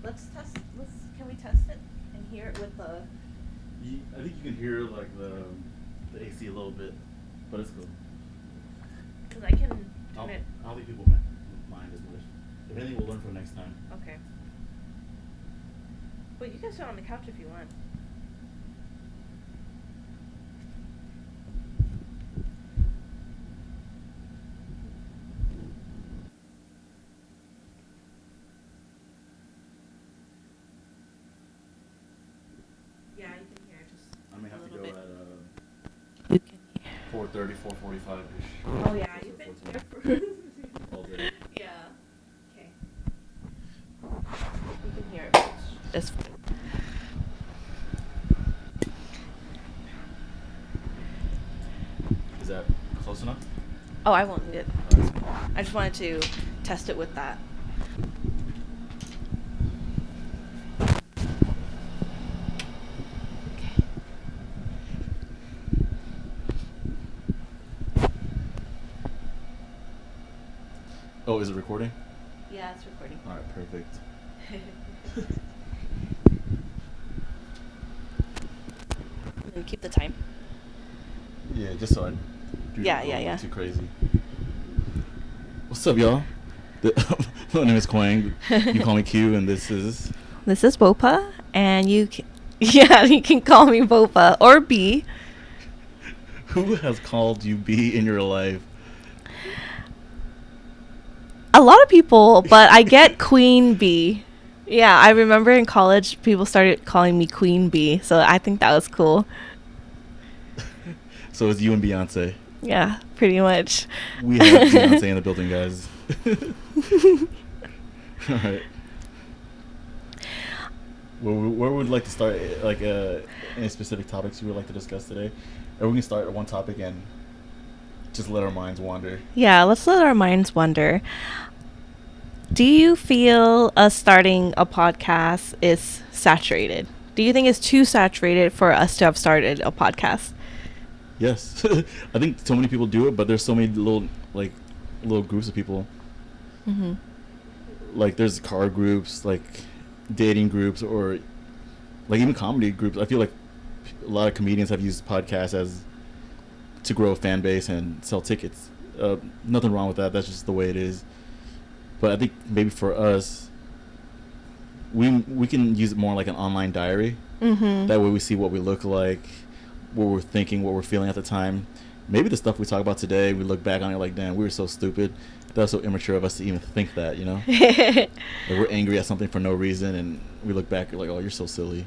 let's test. Can we test it and hear it with the? I think you can hear like the AC a little bit, but it's cool. Because I can turn it. I don't think people mind as much. If anything, we'll learn from next time. Okay. But you can sit on the couch if you want. Yeah, you can hear it just I may have to go bit. at You can hear. 4:30, 4:45 ish. Oh yeah, you've been here for. All day. Yeah. Okay. You can hear it. It's fine. Is that close enough? Oh, I won't need it. I just wanted to test it with that. Oh, is it recording? Yeah, it's recording. All right, perfect. And keep the time. Yeah, just so I do Yeah. too crazy. What's up, y'all? My name is Quang. You call me Q, and this is Bopa, and you can call me Bopa or B. Who has called you B in your life? A lot of people, but I get Queen B. Yeah, I remember in college people started calling me Queen B, so I think that was cool. So it's you and Beyonce. Yeah, pretty much. We have Beyonce in the building, guys. All right. Where would like to start? Like, any specific topics you would like to discuss today? Or we can start at one topic and just let our minds wander. Yeah, let's let our minds wander. Do you feel us starting a podcast is saturated? Do you think it's too saturated for us to have started a podcast? Yes. I think so many people do it, but there's so many little groups of people. Mm-hmm. Like there's car groups, like dating groups, or like even comedy groups. I feel like a lot of comedians have used podcasts as to grow a fan base and sell tickets. Nothing wrong with that. That's just the way it is. But I think maybe for us, we can use it more like an online diary. Mm-hmm. That way we see what we look like, what we're thinking, what we're feeling at the time. Maybe the stuff we talk about today, we look back on it like, damn, we were so stupid. That was so immature of us to even think that, you know? Like we're angry at something for no reason, and we look back like, oh, you're so silly.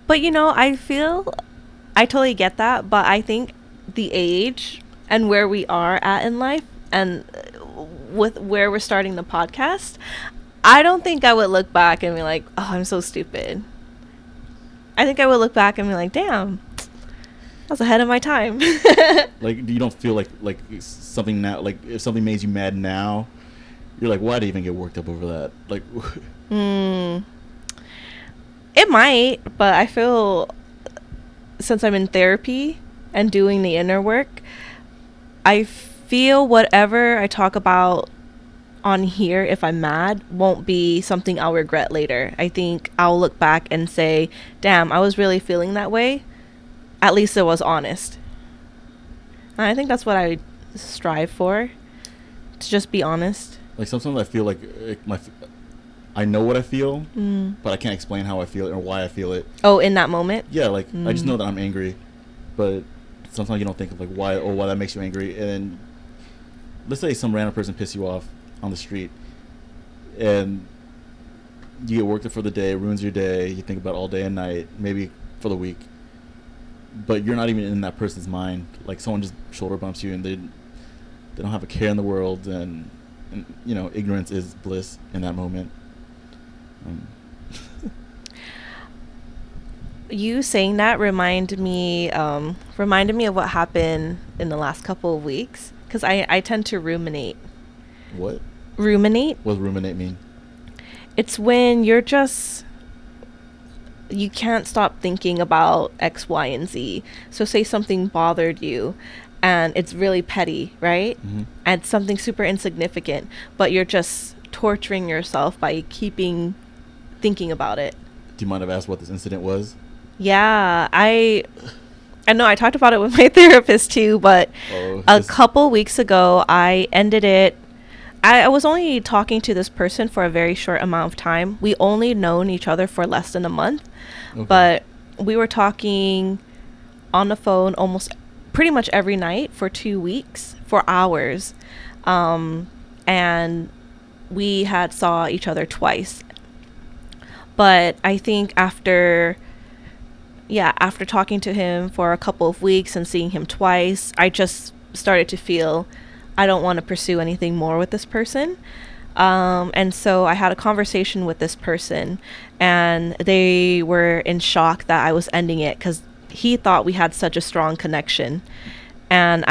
But, I feel I totally get that, but I think the age and where we are at in life and with where we're starting the podcast, I don't think I would look back and be like, oh, I'm so stupid. I think I would look back and be like, damn, I was ahead of my time. Like, you don't feel like something now, like if something makes you mad now, you're like, why'd I even get worked up over that? Like, It might, but I feel since I'm in therapy and doing the inner work, I feel whatever I talk about on here, if I'm mad, won't be something I'll regret later. I think I'll look back and say, damn, I was really feeling that way. At least it was honest. And I think that's what I strive for, to just be honest. Like sometimes I feel like I know what I feel, but I can't explain how I feel or why I feel it. Oh, in that moment? Yeah, like I just know that I'm angry, but sometimes you don't think of like why that makes you angry. And then let's say some random person pisses you off on the street, and you get worked up for the day, it ruins your day. You think about it all day and night, maybe for the week, but you're not even in that person's mind. Like someone just shoulder bumps you, and they don't have a care in the world, and ignorance is bliss in that moment. You saying that reminded me of what happened in the last couple of weeks, because I tend to ruminate. What? Ruminate? What does ruminate mean? It's when you can't stop thinking about X, Y, and Z. So say something bothered you and it's really petty, right? Mm-hmm. And it's something super insignificant, but you're just torturing yourself by keeping thinking about it. Do you mind if I ask what this incident was? Yeah, I know I talked about it with my therapist too, but a couple weeks ago I ended it. I was only talking to this person for a very short amount of time. We only known each other for less than a month, okay. But we were talking on the phone almost pretty much every night for 2 weeks, for hours. And we had saw each other twice. But I think after talking to him for a couple of weeks and seeing him twice, I just started to feel I don't want to pursue anything more with this person. And so I had a conversation with this person, and they were in shock that I was ending it because he thought we had such a strong connection. And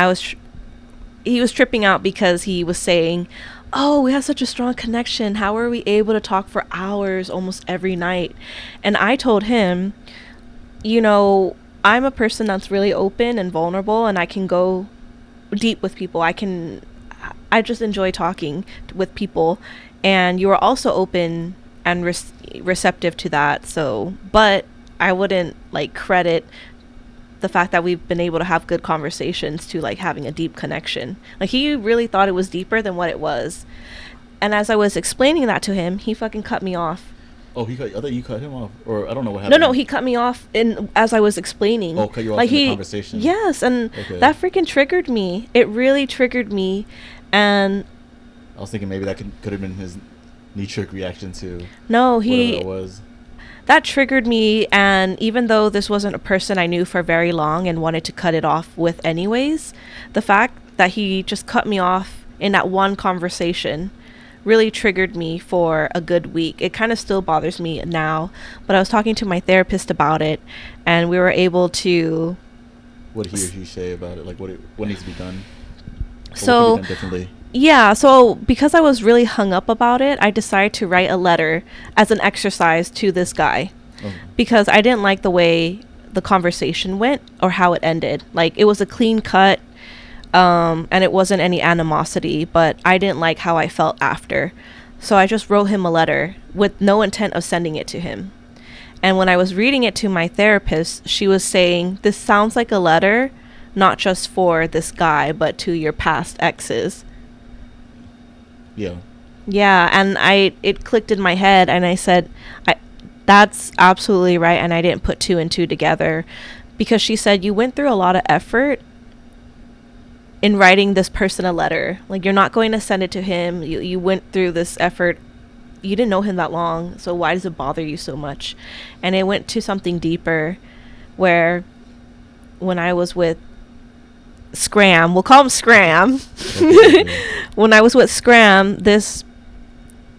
he was tripping out because he was saying, oh, we have such a strong connection. How are we able to talk for hours almost every night? And I told him, I'm a person that's really open and vulnerable, and I can go deep with people. I just enjoy talking with people, and you are also open and receptive to that. So, but I wouldn't credit the fact that we've been able to have good conversations to having a deep connection. He really thought it was deeper than what it was. And as I was explaining that to him, he fucking cut me off. Oh, I thought you cut him off, or I don't know what happened. No, he cut me off as I was explaining. Oh, cut you off in the conversation. Yes, and that freaking triggered me. It really triggered me, and I was thinking maybe that could have been his knee-jerk reaction to whatever it was. That triggered me, and even though this wasn't a person I knew for very long and wanted to cut it off with anyways, the fact that he just cut me off in that one conversation really triggered me for a good week. It kind of still bothers me now, but I was talking to my therapist about it, and we were able to... What did he or she say about it? What needs to be done? So, what could be done differently? Yeah, so because I was really hung up about it, I decided to write a letter as an exercise to this guy. Because I didn't like the way the conversation went or how it ended. It was a clean cut, and it wasn't any animosity, but I didn't like how I felt after. So I just wrote him a letter with no intent of sending it to him. And when I was reading it to my therapist, she was saying, this sounds like a letter, not just for this guy, but to your past exes. Yeah. Yeah, and it clicked in my head, and I said, that's absolutely right, and I didn't put two and two together, because she said, you went through a lot of effort in writing this person a letter. You're not going to send it to him. You went through this effort. You didn't know him that long, so why does it bother you so much? And it went to something deeper, where when I was with Scram, we'll call him Scram. When I was with Scram,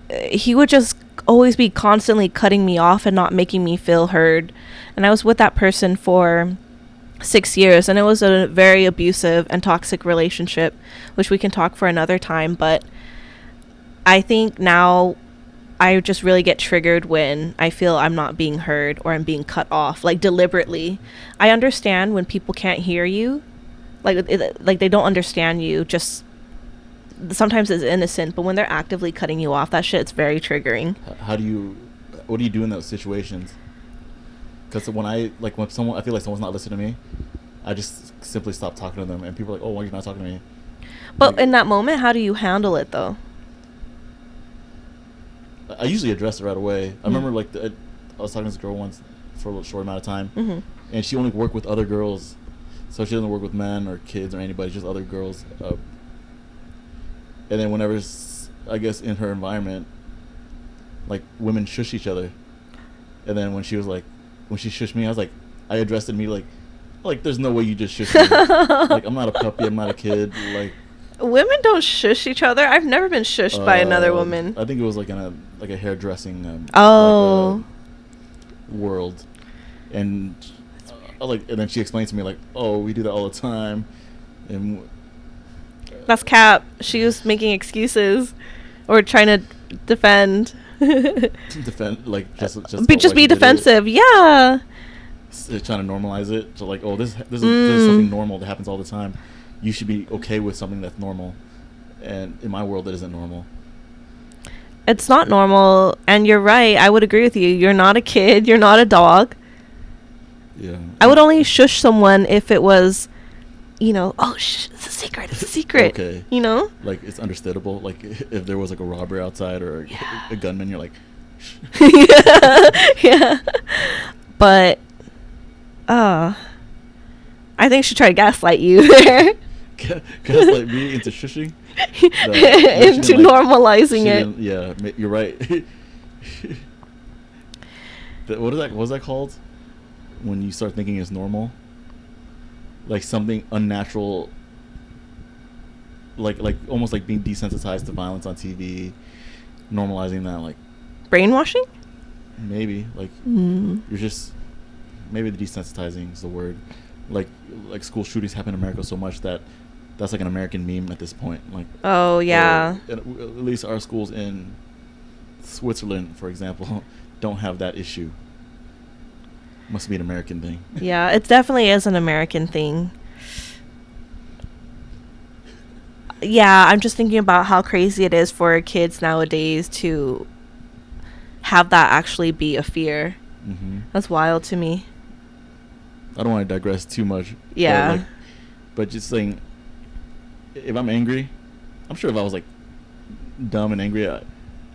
he would just always be constantly cutting me off and not making me feel heard. And I was with that person for 6 years, and it was a very abusive and toxic relationship, which we can talk for another time. But I think now I just really get triggered when I feel I'm not being heard or I'm being cut off, deliberately. I understand when people can't hear you, they don't understand you, just sometimes it's innocent, but when they're actively cutting you off, that shit's very triggering. What do you do in those situations? Because when I feel like someone's not listening to me, I just simply stop talking to them, and people are like, oh, why are you not talking to me? But in that moment, how do you handle it though? I usually address it right away. I remember I was talking to this girl once for a short amount of time, and she only worked with other girls. So she doesn't work with men or kids or anybody, just other girls. And then whenever, I guess, in her environment, women shush each other. And then when she shushed me, I addressed it me there's no way you just shush me. I'm not a puppy, I'm not a kid. Women don't shush each other. I've never been shushed by another woman. I think it was in a hairdressing world. And and then she explained to me oh, we do that all the time, and that's cap. She was making excuses or trying to defend. Just be defensive. Yeah. Trying to normalize it. So this is something normal that happens all the time. You should be okay with something that's normal, and in my world, it isn't normal. It's not normal, and you're right. I would agree with you. You're not a kid. You're not a dog. Yeah. I would only shush someone if it was, oh, it's a secret. It's a secret. Okay. Like, it's understandable. Like, if there was like a robber outside or a gunman, you're like, yeah. But, I think she tried to gaslight you there. gaslight me into shushing. Into normalizing it. Yeah, you're right. What was that called? When you start thinking it's normal, like something unnatural, like almost like being desensitized to violence on TV, normalizing that, like brainwashing. Maybe like you're just maybe the desensitizing is the word. Like school shootings happen in America so much that that's like an American meme at this point. Like, oh yeah, at least our schools in Switzerland, for example, don't have that issue. Must be an American thing. Yeah, it definitely is an American thing. Yeah, I'm just thinking about how crazy it is for kids nowadays to have that actually be a fear. Mm-hmm. That's wild to me. I don't want to digress too much. Yeah. But just saying, if I'm angry, I'm sure if I was like dumb and angry, I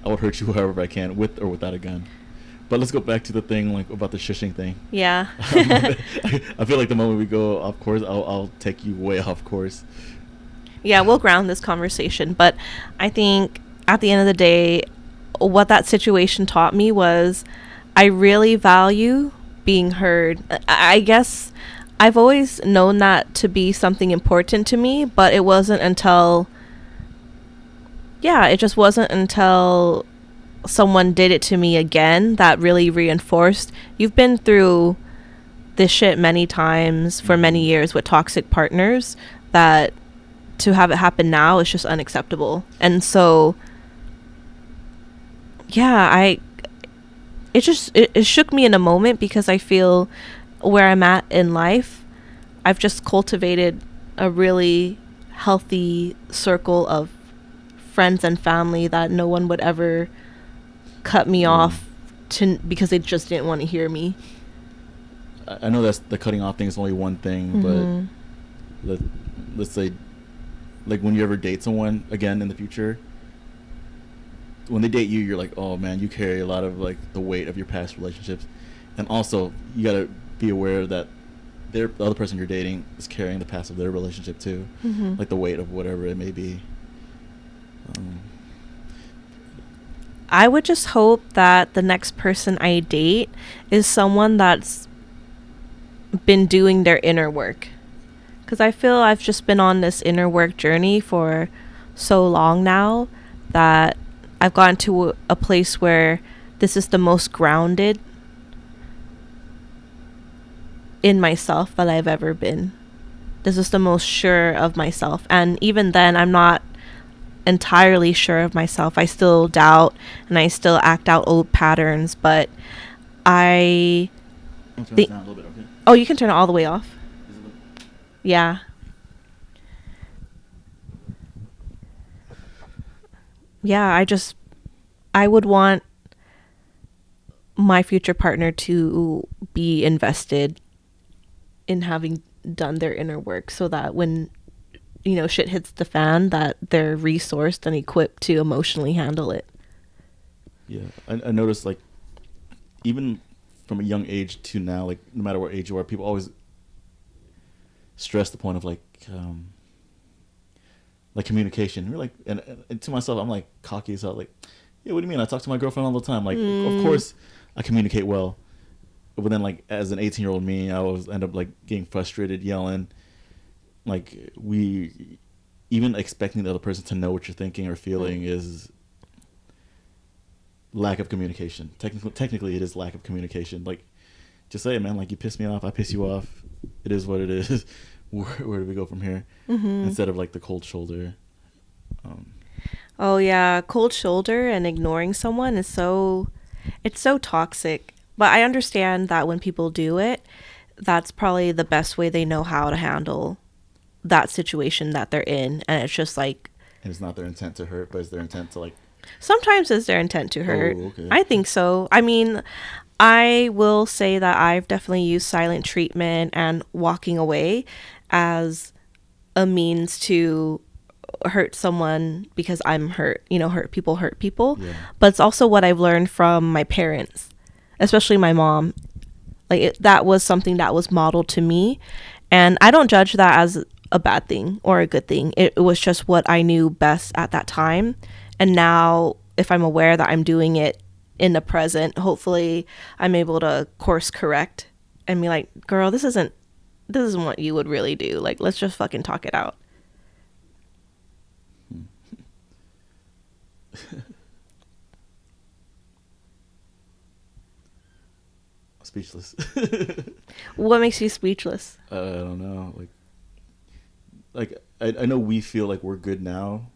would hurt you however I can, with or without a gun. But let's go back to the thing like about the shushing thing. Yeah. I feel like the moment we go off course, I'll take you way off course. Yeah, we'll ground this conversation. But I think at the end of the day, what that situation taught me was I really value being heard. I guess I've always known that to be something important to me, but it wasn't until someone did it to me again that really reinforced, you've been through this shit many times for many years with toxic partners, that to have it happen now is just unacceptable. And so yeah, it shook me in a moment, because I feel where I'm at in life, I've just cultivated a really healthy circle of friends and family that no one would ever cut me off because they just didn't want to hear me. I know that's the cutting off thing is only one thing, but let's say, like, when you ever date someone again in the future, when they date you, you're like, oh man, you carry a lot of like the weight of your past relationships, and also you gotta be aware that the other person you're dating is carrying the past of their relationship too, like the weight of whatever it may be. I would just hope that the next person I date is someone that's been doing their inner work. Because I feel I've just been on this inner work journey for so long now that I've gotten to a place where this is the most grounded in myself that I've ever been. This is the most sure of myself. And even then, I'm not entirely sure of myself. I still doubt and I still act out old patterns, but I think, down a little bit, okay? Oh, you can turn it all the way off. Yeah. Yeah, I would want my future partner to be invested in having done their inner work, so that when shit hits the fan, that they're resourced and equipped to emotionally handle it. Yeah, I noticed, like, even from a young age to now, like, no matter what age you are, people always stress the point of like communication. We're like, and to myself, I'm like cocky as hell. Like, yeah, what do you mean? I talk to my girlfriend all the time. Like, of course I communicate well. But then, like, as an 18-year-old me, I always end up like getting frustrated, yelling. Like, even expecting the other person to know what you're thinking or feeling is lack of communication. Technically, it is lack of communication. Like, just say it, man. Like, you piss me off, I piss you off. It is what it is. Where do we go from here? Instead of like the cold shoulder. Oh yeah, cold shoulder and ignoring someone is so toxic. But I understand that when people do it, that's probably the best way they know how to handle that situation that they're in. And it's just like, and it's not their intent to hurt, but it's their intent to like Sometimes it's their intent to hurt. Oh, okay. I think so. I mean, I will say that I've definitely used silent treatment and walking away as a means to hurt someone because I'm hurt. You know, hurt people. Yeah. But it's also what I've learned from my parents, especially my mom. Like that was something that was modeled to me, and I don't judge that as a bad thing or a good thing. It was just what I knew best at that time. And now if I'm aware that I'm doing it in the present, hopefully I'm able to course correct and be like, girl, this isn't what you would really do. Like, let's just fucking talk it out. Speechless. What makes you speechless? I don't know. I know we feel like we're good now.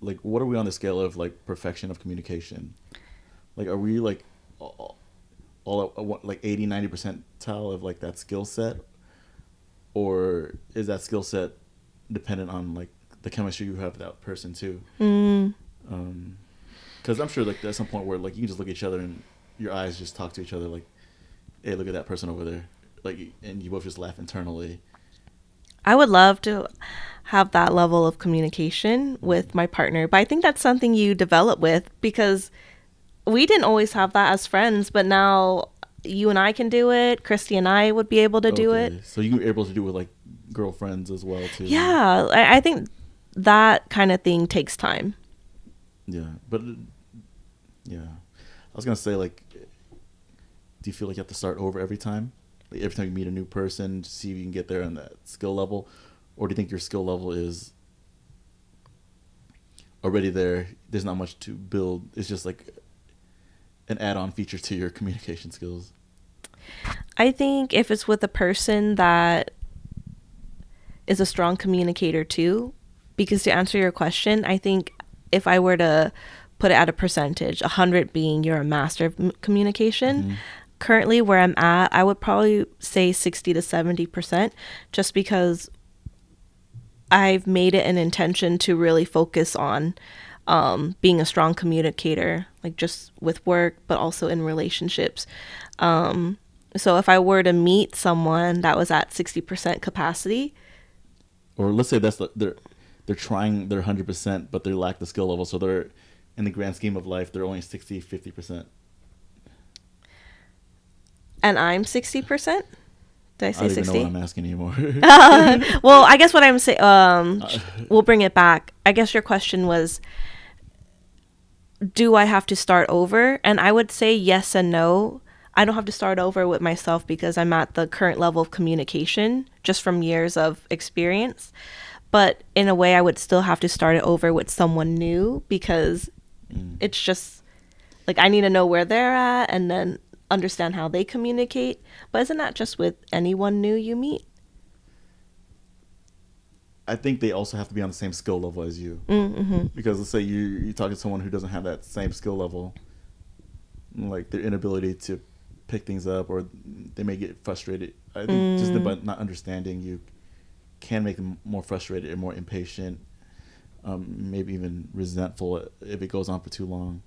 Like, what are we on the scale of like perfection of communication? Like, are we like all like 80-90 percentile of like that skill set, or is that skill set dependent on like the chemistry you have with that person too? Because I'm sure like there's some point where like you can just look at each other and your eyes just talk to each other like, hey, look at that person over there, like, and you both just laugh internally. I would love to have that level of communication with my partner, but I think that's something you develop with, because we didn't always have that as friends, but now you and I can do it. Christy and I would be able to do it. So you were able to do it with like girlfriends as well too. Yeah, I think that kind of thing takes time. Yeah, but yeah, I was gonna say, like, do you feel like you have to start over every time? Like every time you meet a new person, to see if you can get there on that skill level, or do you think your skill level is already there? There's not much to build. It's just like an add-on feature to your communication skills. I think if it's with a person that is a strong communicator too, because to answer your question, I think if I were to put it at a percentage, 100 being you're a master of communication, currently where I'm at, I would probably say 60 to 70%, just because I've made it an intention to really focus on being a strong communicator, like just with work, but also in relationships. So if I were to meet someone that was at 60% capacity, or let's say they're trying their 100%, but they lack the skill level, so they're, in the grand scheme of life, they're only 50%. and I'm 60%. Did I say 60? I don't even know what I'm asking anymore. Well, I guess what I'm saying, we'll bring it back. I guess your question was, do I have to start over? And I would say yes and no. I don't have to start over with myself because I'm at the current level of communication just from years of experience. But in a way, I would still have to start it over with someone new, because it's just like I need to know where they're at and then understand how they communicate. But isn't that just with anyone new you meet? I think they also have to be on the same skill level as you. Because let's say you talk to someone who doesn't have that same skill level, like their inability to pick things up, or they may get frustrated. I think just by not understanding you can make them more frustrated and more impatient, maybe even resentful if it goes on for too long.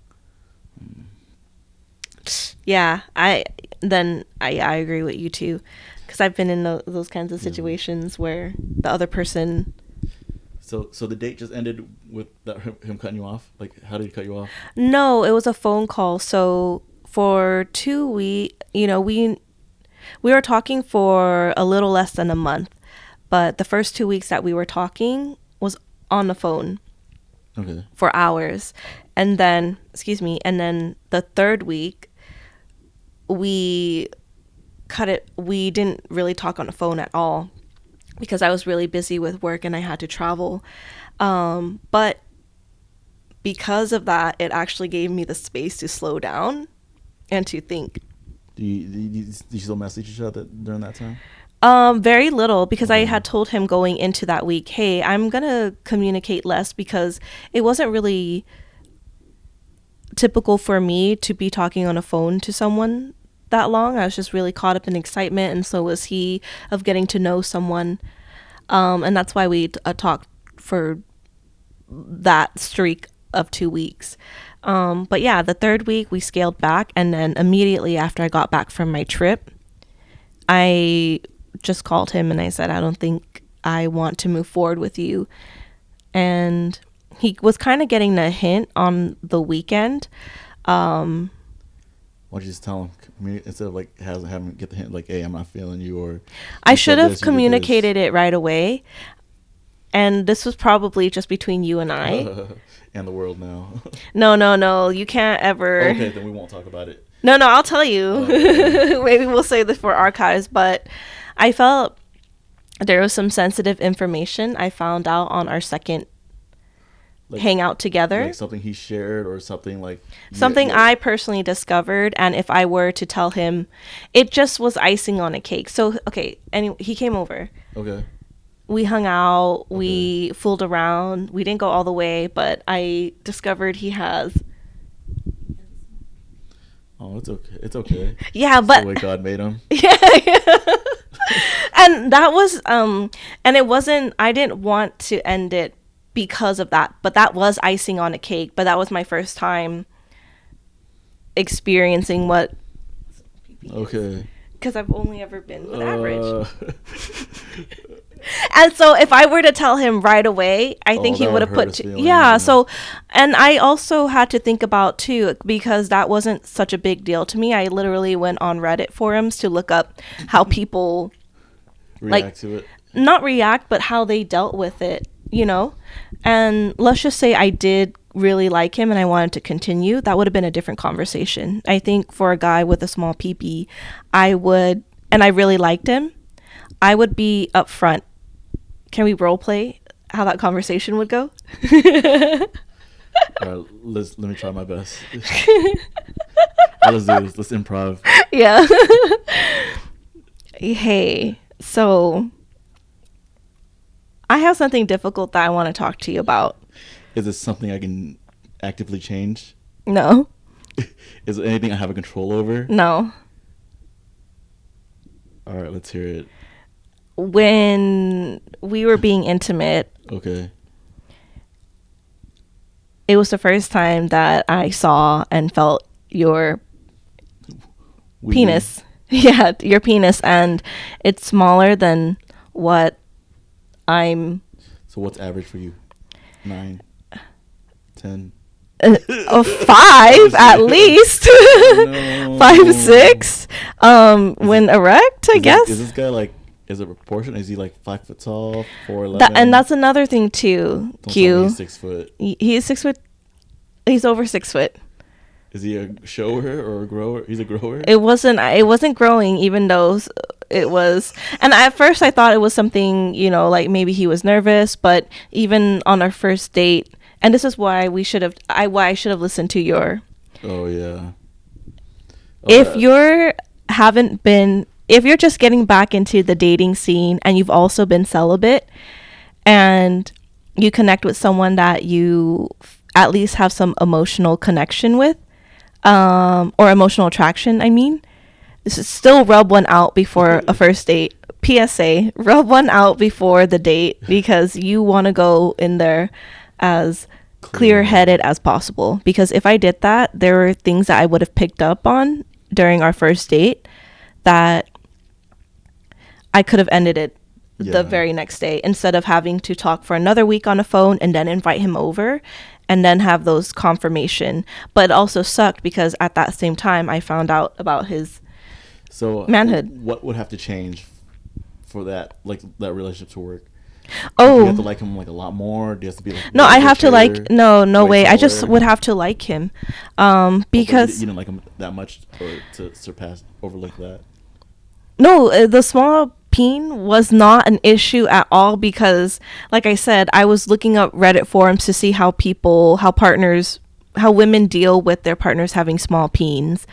Yeah, I agree with you too, because I've been in those kinds of situations where the other person. So the date just ended with him cutting you off? Like, how did he cut you off? No, it was a phone call. So for 2 weeks, we were talking for a little less than a month, but the first 2 weeks that we were talking was on the phone. Okay. For hours, and then the third week we cut it. We didn't really talk on the phone at all because I was really busy with work and I had to travel. But because of that, it actually gave me the space to slow down and to think. Do you still message each other during that time? Very little, because I had told him going into that week, hey, I'm going to communicate less, because it wasn't really typical for me to be talking on a phone to someone that long. I was just really caught up in excitement, and so was he, of getting to know someone. And that's why we talked for that streak of 2 weeks. But yeah, the third week we scaled back, and then immediately after I got back from my trip, I just called him and I said, I don't think I want to move forward with you. And he was kind of getting a hint on the weekend. Why don't you just tell him instead of like having him get the hint like, hey, I'm not feeling you, or I should have communicated it right away. And this was probably just between you and I. And the world now. No. You can't ever. Okay, then we won't talk about it. No, I'll tell you. Maybe we'll save this for archives. But I felt there was some sensitive information I found out on our second hangout together. Like something he shared or something like. Something I personally discovered. And if I were to tell him, it just was icing on a cake. So, okay. Anyway, he came over. Okay. We hung out, we fooled around. We didn't go all the way, but I discovered he has. Oh, it's okay. It's okay. Yeah, it's but the way God made him. Yeah. And that was and it wasn't, I didn't want to end it because of that, but that was icing on a cake. But that was my first time experiencing what. Okay. Because I've only ever been with average. And so if I were to tell him right away, I think he would have put so, and I also had to think about too, because that wasn't such a big deal to me. I literally went on Reddit forums to look up how people react to it. Not react, but how they dealt with it, you know? And let's just say I did really like him and I wanted to continue. That would have been a different conversation. I think for a guy with a small PP, I would, and I really liked him, I would be upfront. Can we role play how that conversation would go? All right, let me try my best. Let's do this. Let's improv. Yeah. Hey, so I have something difficult that I want to talk to you about. Is this something I can actively change? No. Is it anything I have a control over? No. All right, let's hear it. When we were being intimate, okay, it was the first time that I saw and felt your penis. Yeah, your penis, and it's smaller than what I'm. So what's average for you? 9, 10. 5 at least. No. 5, 6. When erect, I guess. Is this guy like? Is it proportion? Is he like 5 foot tall, 4'11"? And that's another thing too. Don't tell me he's 6 foot. He's 6 foot. He's over 6 foot. Is he a shower or a grower? He's a grower. It wasn't growing, even though it was. And at first, I thought it was something, like maybe he was nervous. But even on our first date, and this is why I should have listened to your. Oh yeah. If you're just getting back into the dating scene and you've also been celibate and you connect with someone that you at least have some emotional connection with, or emotional attraction, I mean, this is still rub one out before a first date. PSA, rub one out before the date, because you want to go in there as clear-headed as possible. Because if I did that, there were things that I would have picked up on during our first date that I could have ended it the very next day, instead of having to talk for another week on the phone and then invite him over and then have those confirmation. But it also sucked because at that same time I found out about his manhood. What would have to change for that relationship to work? Oh, do you have to like him like a lot more? Do you have to be like, no, I have to like, no way. I just would have to like him, because you didn't like him that much or to overlook that. No, the small peen was not an issue at all, because like I said, I was looking up Reddit forums to see how women deal with their partners having small peens.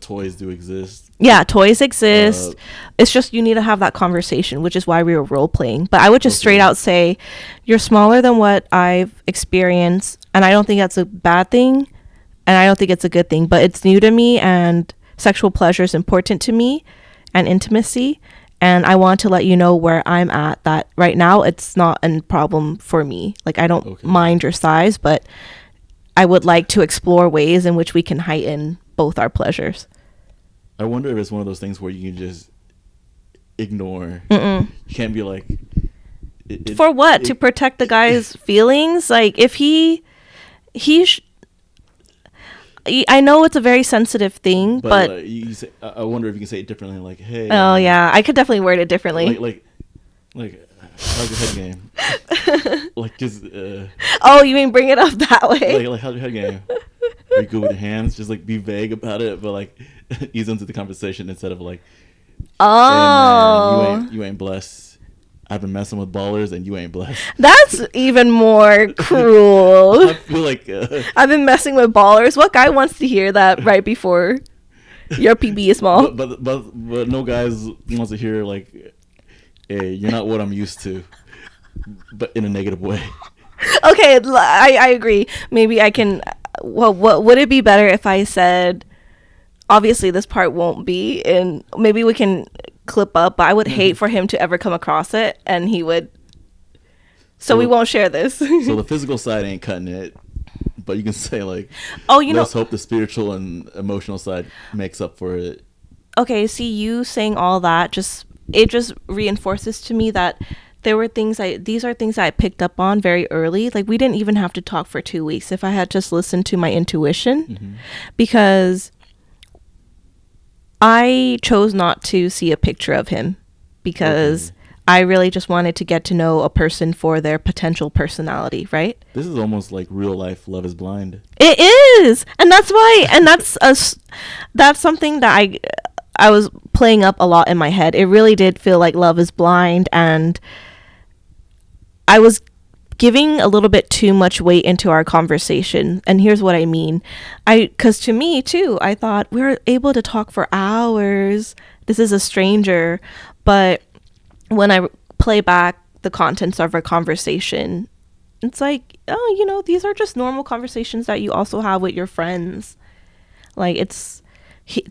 Toys do exist. Yeah, toys exist. It's just you need to have that conversation, which is why we were role playing. But I would just straight out say, you're smaller than what I've experienced, and I don't think that's a bad thing, and I don't think it's a good thing, but it's new to me, and sexual pleasure is important to me, and intimacy, and I want to let you know where I'm at, that right now it's not a problem for me. Like, I don't mind your size, but I would like to explore ways in which we can heighten both our pleasures. I wonder if it's one of those things where you can just ignore. You can't be like... For what? To protect the guy's feelings? Like, if I know it's a very sensitive thing, but you say, I wonder if you can say it differently. Like, hey. Oh yeah, I could definitely word it differently. Like, how's your head game? Like, just. Oh, you mean bring it up that way? Like, how's your head game? Are you good with your hands? Just like be vague about it, but like ease into the conversation instead of like. Oh. Hey man, you ain't blessed. I've been messing with ballers and you ain't blessed. That's even more cruel. I feel like I've been messing with ballers. What guy wants to hear that right before your PB is small? But no guys wants to hear like, hey, you're not what I'm used to, but in a negative way. Okay, I agree. Maybe I can. Well, what would it be better if I said? Obviously, this part won't be, and maybe we can clip up, but I would hate for him to ever come across it, and he would. So we won't share this. So the physical side ain't cutting it, but you can say like, let's hope the spiritual and emotional side makes up for it. Okay, see, you saying all that it just reinforces to me that there were these are things that I picked up on very early. Like, we didn't even have to talk for 2 weeks if I had just listened to my intuition, because I chose not to see a picture of him because I really just wanted to get to know a person for their potential personality, right? This is almost like real life Love is Blind. It is. And that's why, and that's something that I was playing up a lot in my head. It really did feel like Love is Blind, and I was giving a little bit too much weight into our conversation. And here's what I mean. Because to me too, I thought we were able to talk for hours. This is a stranger. But when I play back the contents of our conversation, it's like, oh, these are just normal conversations that you also have with your friends. Like,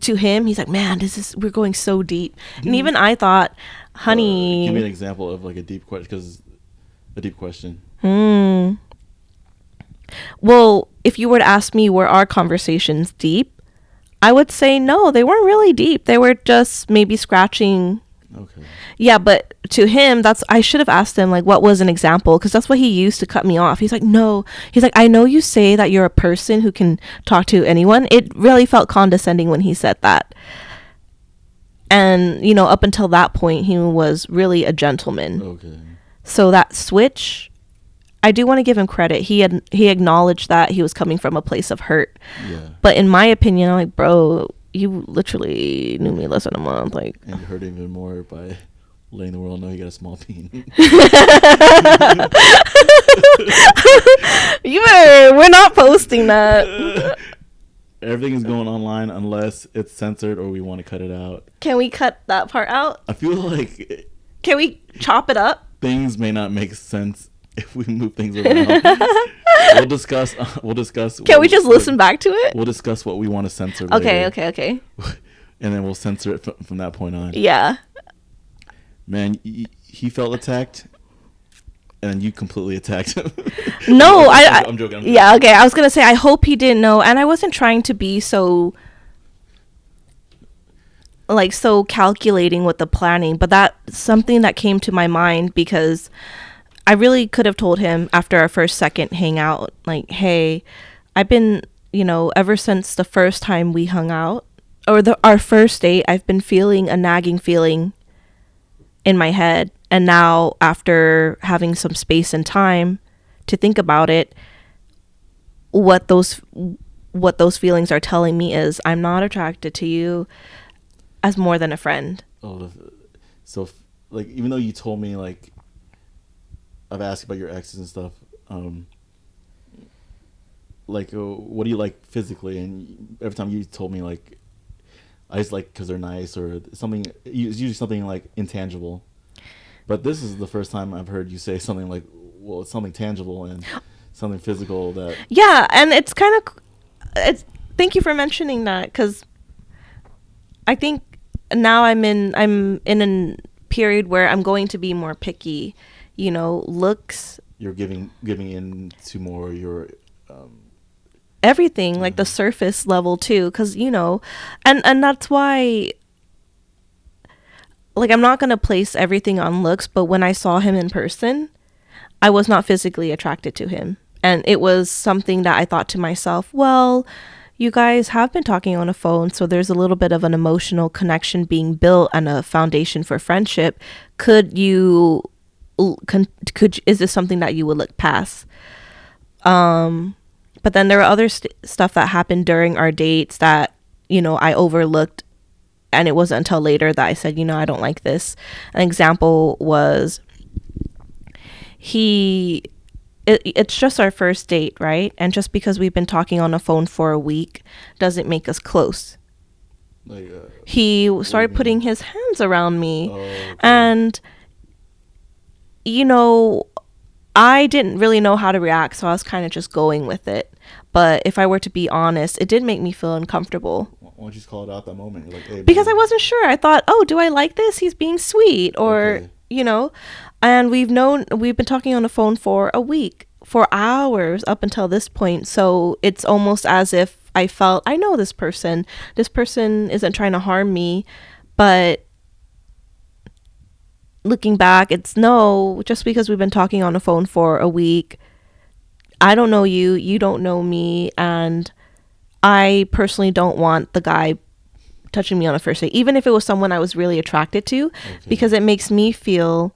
to him, he's like, man, we're going so deep. And even I thought, honey. Give me an example of like a deep question, because a deep question. Well, if you were to ask me, were our conversations deep? I would say no, they weren't really deep. They were just maybe scratching. Okay. Yeah, but to him, I should have asked him, like, what was an example? Because that's what he used to cut me off. He's like, no. He's like, I know you say that you're a person who can talk to anyone. It really felt condescending when he said that. And, up until that point, he was really a gentleman. Okay. So that switch, I do want to give him credit. He acknowledged that he was coming from a place of hurt. Yeah. But in my opinion, I'm like, bro, you literally knew me less than a month. Like, and you hurt even more by letting the world know you got a small peen. We're not posting that. Everything is going online unless it's censored or we want to cut it out. Can we cut that part out? I feel like... Can we chop it up? Things may not make sense if we move things around. We'll discuss. Can we just listen back to it? We'll discuss what we want to censor later. Okay. And then we'll censor it from that point on. Yeah. Man, he felt attacked, and you completely attacked him. No, I'm joking. Yeah, okay. I was going to say, I hope he didn't know. And I wasn't trying to be so calculating with the planning. But that's something that came to my mind because I really could have told him after our first second hangout, like, hey, I've been, ever since the first time we hung out or our first date, I've been feeling a nagging feeling in my head. And now after having some space and time to think about it, what those feelings are telling me is I'm not attracted to you as more than a friend. Oh, so like, even though you told me like I've asked about your exes and stuff, like what do you like physically? And every time you told me like I just like because they're nice or something. It's usually something like intangible. But this is the first time I've heard you say something like, well, it's something tangible and something physical that. Yeah, and it's kind of. Thank you for mentioning that because I think now I'm in a period where I'm going to be more picky. Looks, You're giving in to more your everything, like the surface level too, because and that's why, like, I'm not gonna place everything on looks, but when I saw him in person, I was not physically attracted to him. And it was something that I thought to myself, well, you guys have been talking on a phone, so there's a little bit of an emotional connection being built and a foundation for friendship. Could you, is this something that you would look past? But then there were other stuff that happened during our dates that, I overlooked. And it wasn't until later that I said, I don't like this. An example was it's just our first date, right? And just because we've been talking on the phone for a week doesn't make us close. like He started putting his hands around me. Oh, okay. And, I didn't really know how to react, so I was kind of just going with it. But if I were to be honest, it did make me feel uncomfortable. Why don't you just call it out that moment? You're like, hey, Because man. I wasn't sure. I thought, oh, do I like this? He's being sweet. Or, Okay. And we've been talking on the phone for a week, for hours up until this point. So it's almost as if I felt, I know this person. This person isn't trying to harm me. But looking back, it's no, just because we've been talking on the phone for a week, I don't know you, you don't know me, and I personally don't want the guy touching me on a first date, even if it was someone I was really attracted to, because it makes me feel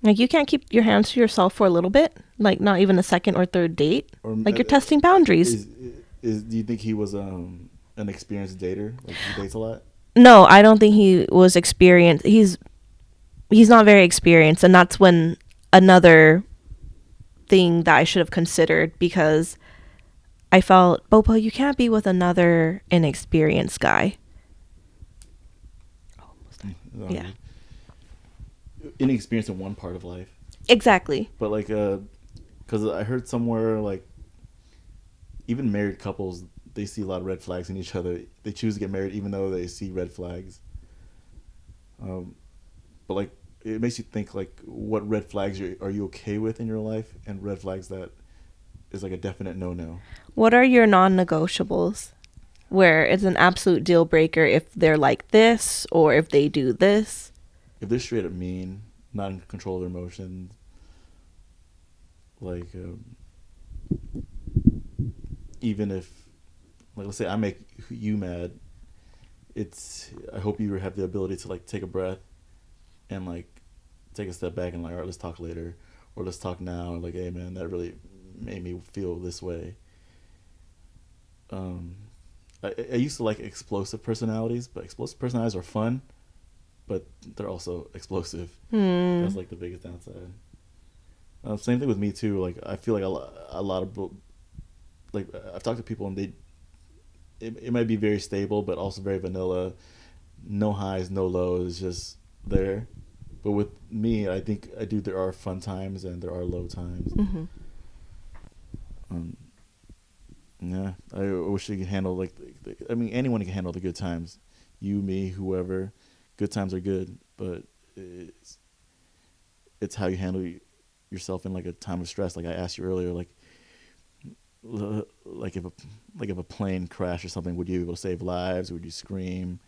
like you can't keep your hands to yourself for a little bit, like not even a second or third date, Or, like you're testing boundaries. Do you think he was an experienced dater? Like he dates a lot? No, I don't think he was experienced. He's not very experienced, and that's when another thing that I should have considered, because I felt, Bobo, you can't be with another inexperienced guy. Yeah. Inexperienced in one part of life. Exactly. But like, because I heard somewhere like, even married couples, they see a lot of red flags in each other. They choose to get married even though they see red flags. But like, it makes you think like, what red flags are you okay with in your life, and red flags that is like a definite no. What are your non-negotiables, where it's an absolute deal breaker if they're like this or if they do this? If they're straight up mean, not in control of their emotions, like even if, like, let's say I make you mad, I hope you have the ability to like take a breath and like take a step back and like, all right, let's talk later, or let's talk now, like, hey man, that really made me feel this way. um I used to like explosive personalities, but explosive personalities are fun, but they're also explosive. That's like the biggest downside. Same thing with me too. Like I feel like a lot of like I've talked to people and it might be very stable, but also very vanilla. No highs, no lows, just there. But with me, I think there are fun times and there are low times. Mm-hmm. Yeah, I wish you could handle like I mean, anyone can handle the good times. You, me, whoever. Good times are good, but it's how you handle yourself in like a time of stress. Like I asked you earlier, like if a plane crashed or something, would you be able to save lives? Would you scream?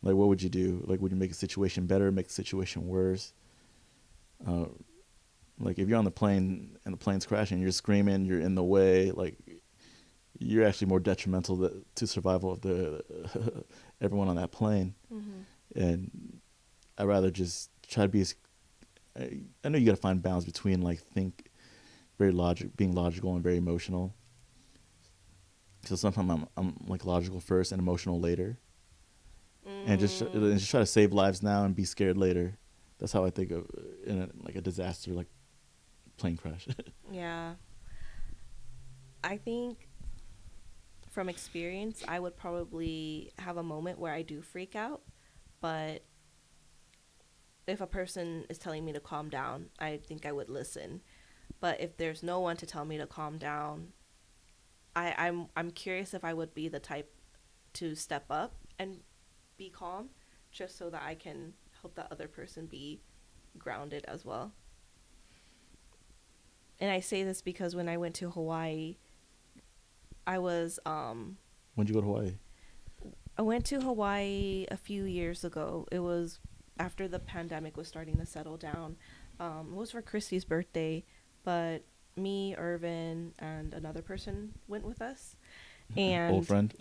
Like what would you do? Like would you make a situation better, make the situation worse? Like if you're on the plane and the plane's crashing, you're screaming, you're in the way, like you're actually more detrimental to survival of the everyone on that plane. Mm-hmm. And I'd rather just try to be as, I know you got to find balance between like being logical and very emotional. So sometimes I'm like logical first and emotional later, and just try to save lives now and be scared later. That's how I think of like a disaster, like plane crash. Yeah. I think from experience, I would probably have a moment where I do freak out, but if a person is telling me to calm down, I think I would listen. But if there's no one to tell me to calm down, I'm curious if I would be the type to step up and be calm, just so that I can help that other person be grounded as well. And I say this because when I went to Hawaii, I was When'd you go to Hawaii? I went to Hawaii a few years ago. It was after the pandemic was starting to settle down. It was for Christy's birthday, but me, Irvin, and another person went with us. And Old friend?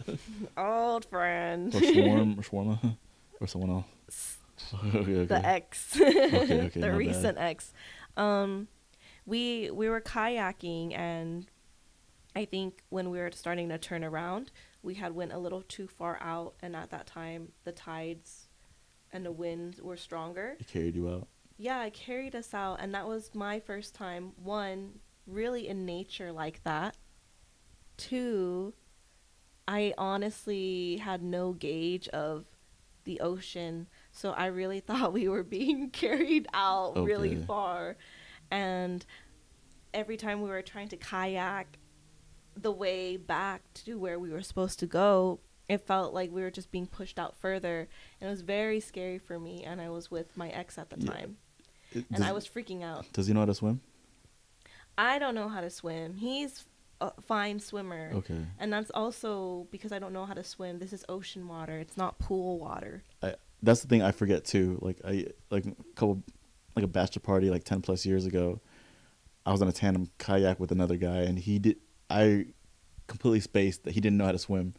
old friend. Or shawarma? Or someone else? Okay. The ex. Okay, The my bad. recent ex. We were kayaking, and I think when we were starting to turn around, we had went a little too far out, and at that time the tides and the winds were stronger. It carried you out. Yeah, it carried us out, and that was my first time, one, really in nature like that. Two, I honestly had no gauge of the ocean, so I really thought we were being carried out really Okay. far. And every time we were trying to kayak the way back to where we were supposed to go, it felt like we were just being pushed out further. And it was very scary for me, and I was with my ex at the Yeah. time. And I was freaking out. Does he know how to swim? I don't know how to swim. He's a fine swimmer. Okay. And that's also because I don't know how to swim. This is ocean water. It's not pool water. That's the thing I forget too. Like a bachelor party like 10 plus years ago, I was on a tandem kayak with another guy, and I completely spaced that he didn't know how to swim.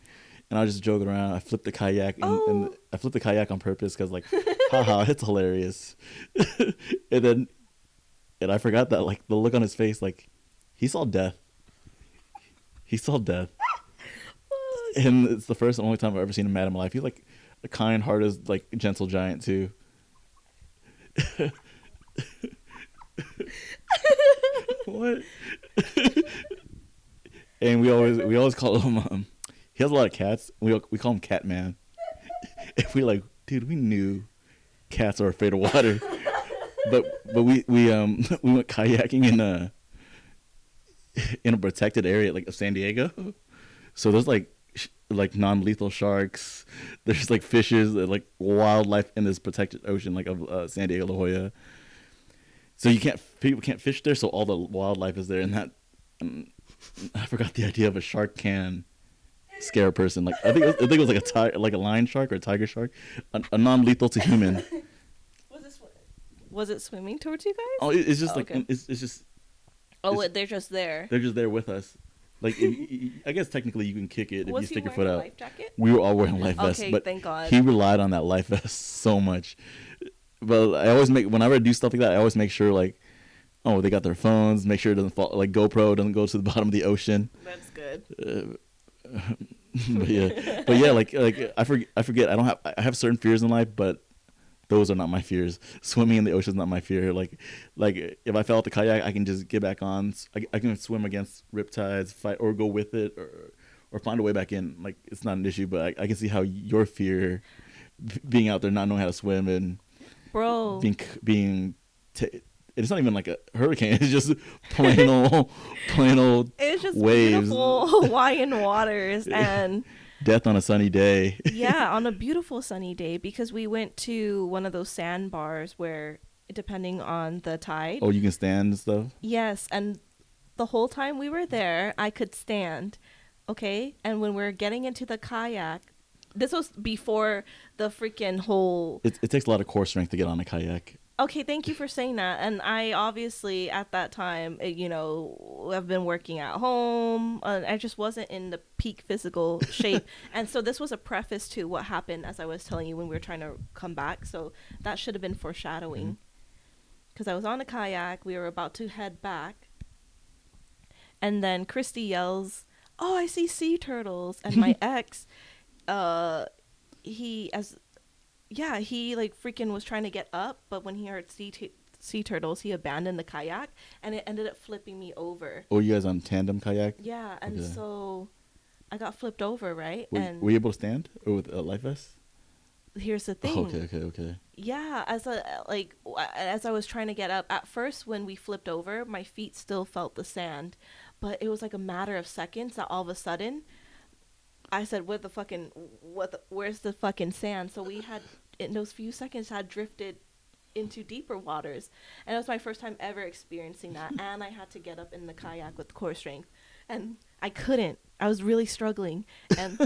And I was just joking around. I flipped the kayak, and I flipped the kayak on purpose because, like, haha, it's hilarious. and I forgot that, like, the look on his face, like, he saw death. He saw death. And it's the first and only time I've ever seen him mad in my life. He's like a kind-hearted, like, gentle giant too. What? And we always call him. He has a lot of cats. We call him Cat Man. And we like, dude, we knew cats are afraid of water, but we went kayaking in a protected area like of San Diego. So there's like non-lethal sharks. There's like fishes, like wildlife in this protected ocean like of San Diego La Jolla. So people can't fish there. So all the wildlife is there, and that I forgot the idea of a shark can scare a person. Like I think it was like a lion shark or a tiger shark, a non-lethal to human. Was it swimming towards you guys? Oh, it's just like okay. it's just. They're just there. They're just there with us. Like I guess technically you can kick it if you stick your foot out. Was he wearing a life jacket? We were all wearing life vests, Okay, but thank God. he relied on that life vest so much. But I always whenever I do stuff like that, I always make sure like, oh, they got their phones. Make sure it doesn't fall. Like GoPro doesn't go to the bottom of the ocean. That's good. But yeah, like I forget. I have certain fears in life, but those are not my fears. Swimming in the ocean is not my fear. Like if I fell off the kayak, I can just get back on. I can swim against riptides, fight or go with it, or find a way back in. Like it's not an issue. But I can see how your fear, being out there not knowing how to swim and Bro, it's not even like a hurricane. It's just plain old it's just waves. Beautiful Hawaiian waters and death on a sunny day. yeah, on a beautiful sunny day, because we went to one of those sandbars where, depending on the tide. Oh, you can stand and stuff? Yes, and the whole time we were there, I could stand. Okay, and when we were getting into the kayak, this was before the freaking whole. It takes a lot of core strength to get on a kayak. Okay, thank you for saying that. And I obviously, at that time, I've been working at home. I just wasn't in the peak physical shape. And so this was a preface to what happened, as I was telling you, when we were trying to come back. So that should have been foreshadowing. Because I was on a kayak. We were about to head back. And then Christy yells, "Oh, I see sea turtles." And my ex, he like freaking was trying to get up, but when he heard sea turtles, he abandoned the kayak, and it ended up flipping me over. Oh, you guys on tandem kayak? Yeah, and Okay. So I got flipped over, right? Were you able to stand with a life vest? Here's the thing. Oh, okay. Yeah, as I was trying to get up, at first when we flipped over, my feet still felt the sand, but it was like a matter of seconds that all of a sudden I said, where's the fucking sand? So we had in those few seconds had drifted into deeper waters. And it was my first time ever experiencing that. And I had to get up in the kayak with core strength. And I couldn't. I was really struggling. And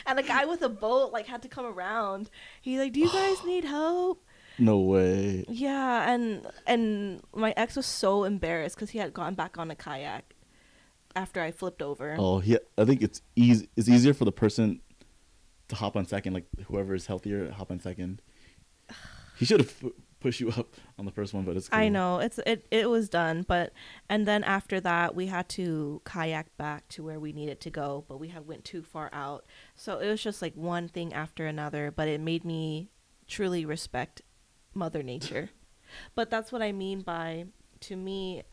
and the guy with a boat like had to come around. He's like, "Do you guys need help?" No way. Yeah, and my ex was so embarrassed because he had gone back on a kayak after I flipped over. Oh, yeah. I think it's easy. It's easier for the person to hop on second, like whoever is healthier, hop on second. He should have pushed you up on the first one, but it's cool. I know it was done, but and then after that we had to kayak back to where we needed to go, but we had went too far out, so it was just like one thing after another. But it made me truly respect Mother Nature. But that's what I mean by, to me,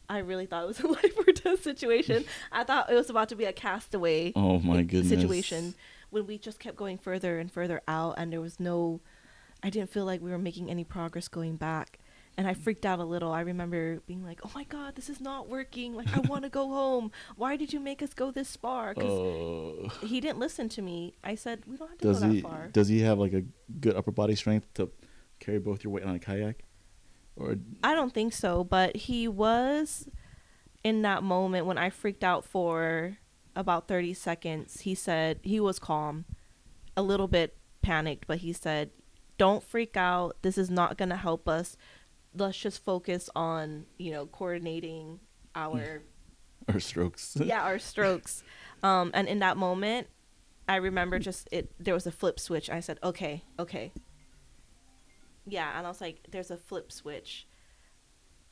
I really thought it was a life or death situation. I thought it was about to be a castaway Oh my goodness. situation when we just kept going further and further out, and there was no, I didn't feel like we were making any progress going back. And I freaked out a little. I remember being like, "Oh my God, this is not working. Like, I want to go home. Why did you make us go this far?" Because he didn't listen to me. I said, "We don't have to go that far." Does he have like a good upper body strength to carry both your weight on a kayak? Or I don't think so, but he was in that moment when I freaked out for about 30 seconds. He said he was calm, a little bit panicked, but he said, "Don't freak out. This is not going to help us. Let's just focus on, coordinating our strokes." yeah, our strokes." And in that moment, I remember there was a flip switch. I said, okay. Yeah, and I was like, there's a flip switch.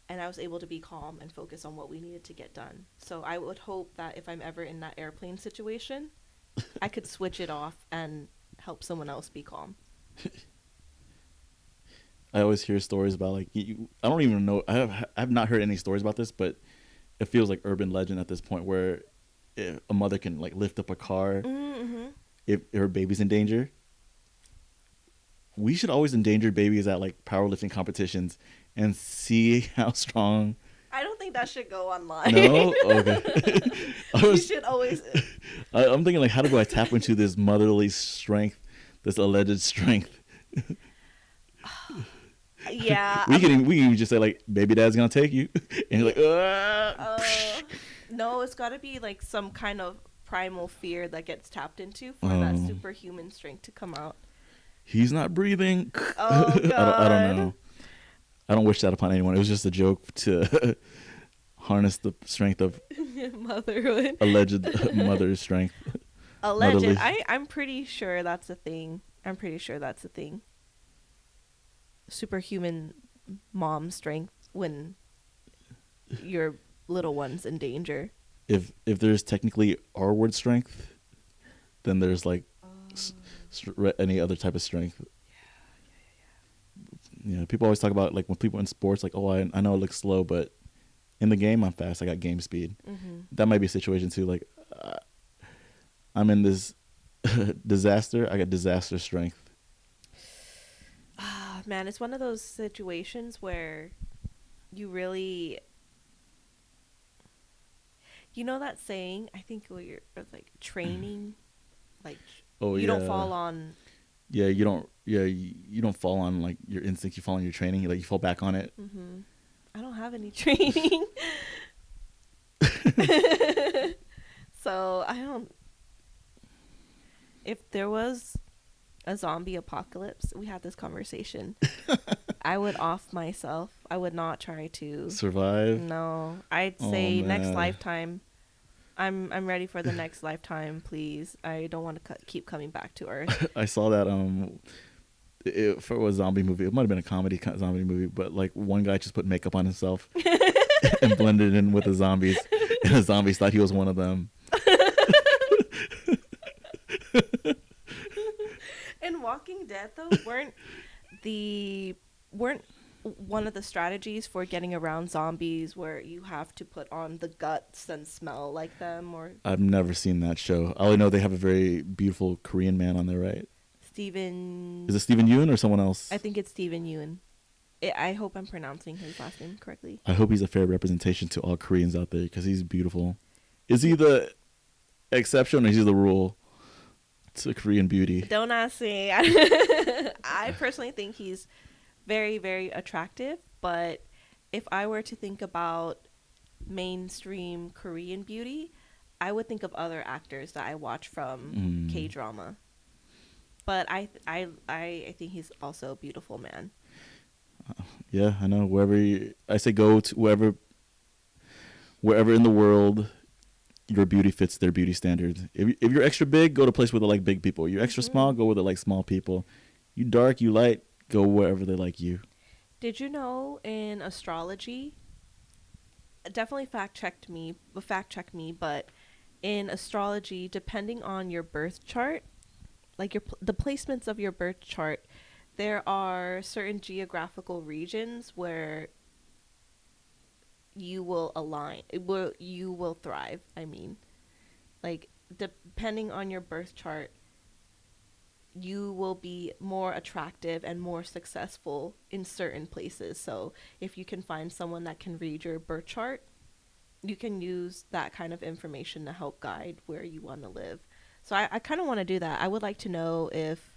And I was able to be calm and focus on what we needed to get done. So I would hope that if I'm ever in that airplane situation, I could switch it off and help someone else be calm. I always hear stories about like I don't even know. I've not heard any stories about this, but it feels like urban legend at this point where a mother can like lift up a car if her baby's in danger. We should always endanger babies at like powerlifting competitions and see how strong. I don't think that should go online. No? Okay. You should always. I'm thinking like, how do I tap into this motherly strength, this alleged strength? Yeah. we can even just say like, "Baby dad's gonna take you," and you're like, no, it's got to be like some kind of primal fear that gets tapped into for that superhuman strength to come out. He's not breathing. Oh God. I don't know. I don't wish that upon anyone. It was just a joke to harness the strength of motherhood. Alleged mother strength. Alleged. Motherly. I'm pretty sure that's a thing. Superhuman mom strength when your little one's in danger. If there's technically R-word strength, then there's like any other type of strength. Yeah. People always talk about like when people in sports, like, "Oh, I know it looks slow, but in the game I'm fast. I got game speed." That might be a situation too. Like, I'm in this disaster. I got disaster strength. Man, it's one of those situations where you really, that saying, I think where you're like training, like you don't fall on. Yeah, you don't fall on like your instincts. You fall on your training. Like you fall back on it. I don't have any training, so I don't. If there was a zombie apocalypse, we had this conversation. I would off myself. I would not try to survive. No, I'd say next lifetime. I'm ready for the next lifetime, please. I don't want to keep coming back to Earth. I saw that for a zombie movie. It might have been a comedy zombie movie, but like one guy just put makeup on himself and blended in with the zombies, and the zombies thought he was one of them. In Walking Dead, though, weren't one of the strategies for getting around zombies where you have to put on the guts and smell like them? Or I've never seen that show. I only know they have a very beautiful Korean man on there, right? Is it Steven Yeun or someone else? I think it's Steven Yeun. I hope I'm pronouncing his last name correctly. I hope he's a fair representation to all Koreans out there because he's beautiful. Is he the exception or is he the rule? to Korean beauty? Don't ask me. I personally think he's very, very attractive, but if I were to think about mainstream Korean beauty, I would think of other actors that I watch from K drama. But I think he's also a beautiful man. Yeah, I know. I say go to wherever in the world your beauty fits their beauty standards. If you're extra big, go to a place where they like big people. You're extra small, go where they like small people. You dark, you light, go wherever they like you. Did you know in astrology, definitely fact check me, but in astrology, depending on your birth chart, like the placements of your birth chart, there are certain geographical regions where you will align, you will thrive. I mean, like depending on your birth chart, you will be more attractive and more successful in certain places. So if you can find someone that can read your birth chart, you can use that kind of information to help guide where you want to live. So I kind of want to do that. I would like to know if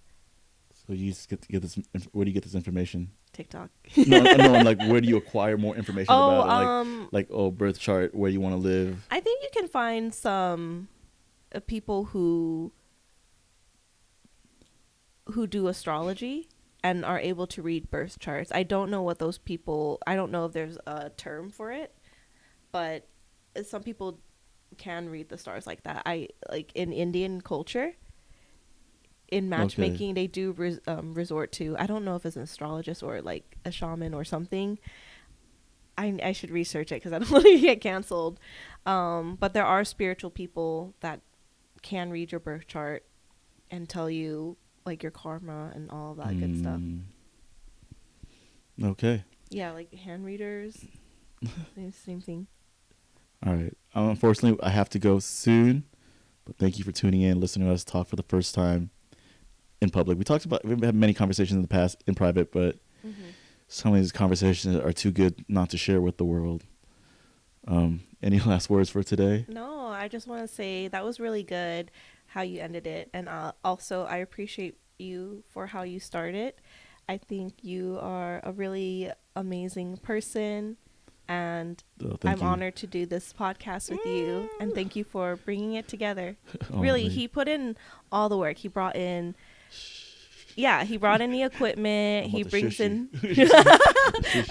So you just get this. Where do you get this information? TikTok. No, like where do you acquire more information about it? Like birth chart, where you want to live. I think you can find some people who do astrology and are able to read birth charts. I don't know what those people. I don't know if there's a term for it, but some people can read the stars like that. I like in Indian culture. In matchmaking, they do resort to, I don't know if it's an astrologist or like a shaman or something. I should research it because I don't want to get canceled. But there are spiritual people that can read your birth chart and tell you like your karma and all that good stuff. Okay. Yeah, like hand readers. Same thing. All right. Unfortunately, I have to go soon. But thank you for tuning in, listening to us talk for the first time in public. We've had many conversations in the past in private, but some of these conversations are too good not to share with the world. Any last words for today? No, I just want to say that was really good how you ended it. And also, I appreciate you for how you started. I think you are a really amazing person. And I'm honored to do this podcast with you. And thank you for bringing it together. Really, he put in all the work. He brought in the equipment. He brings in.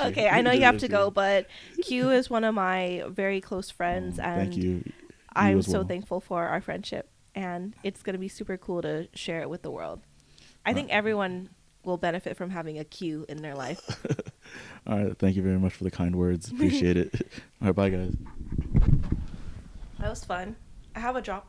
Okay, I know you have to go, but Q is one of my very close friends. And thank you. I'm so thankful for our friendship. And it's going to be super cool to share it with the world. I think everyone will benefit from having a Q in their life. All right. Thank you very much for the kind words. Appreciate it. All right. Bye, guys. That was fun. I have a Dropbox